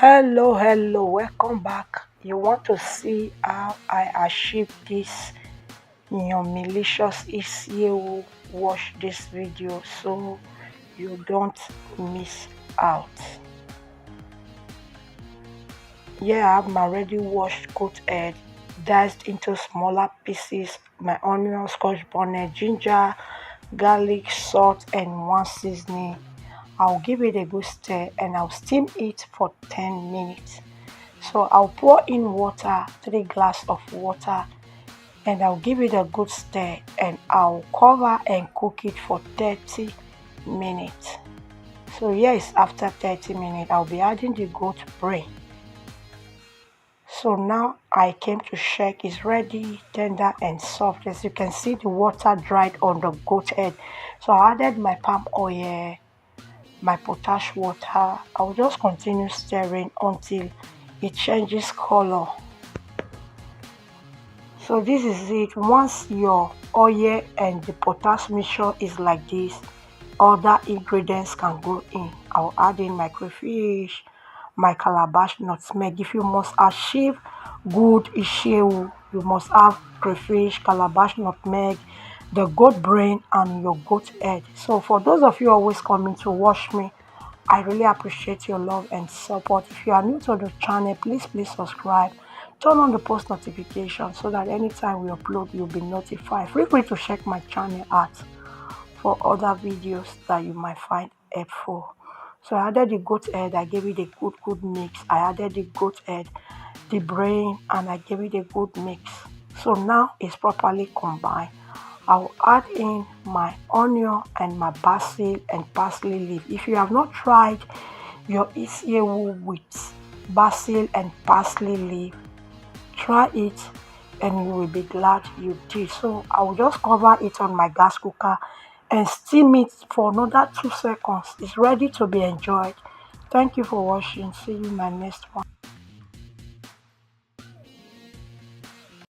Hello, welcome back. You want to see how I achieve this in your malicious isiewu? Watch this video so you don't miss out. Here I have my ready washed goat head diced into smaller pieces, my onion, scotch bonnet, ginger, garlic, salt, and one seasoning. I'll give it a good stir and I'll steam it for 10 minutes. So I'll pour in water, 3 glasses of water, and I'll give it a good stir and I'll cover and cook it for 30 minutes. So yes, after 30 minutes, I'll be adding the goat brain. So now I came to check, it's ready, tender and soft. As you can see, the water dried on the goat head. So I added my palm oil, my potash water. I'll just continue stirring until it changes color. So this is it. Once your oil and the potash mixture is like this, other ingredients can go in. I'll add in my crayfish, my calabash, nutmeg. If you must achieve good isiewu, you must have crayfish, calabash, nutmeg, the goat brain, and your goat head. So for those of you always coming to watch me, I really appreciate your love and support. If you are new to the channel, please subscribe. Turn on the post notification so that anytime we upload, you'll be notified. Feel free to check my channel out for other videos that you might find helpful. So I added the goat head, I gave it a good mix. I added the goat head, the brain, and I gave it a good mix. So now it's properly combined. I'll add in my onion and my basil and parsley leaf. If you have not tried your isiewu with basil and parsley leaf, try it and you will be glad you did. So I will just cover it on my gas cooker and steam it for another 2 seconds. It's ready to be enjoyed. Thank you for watching. See you in my next one.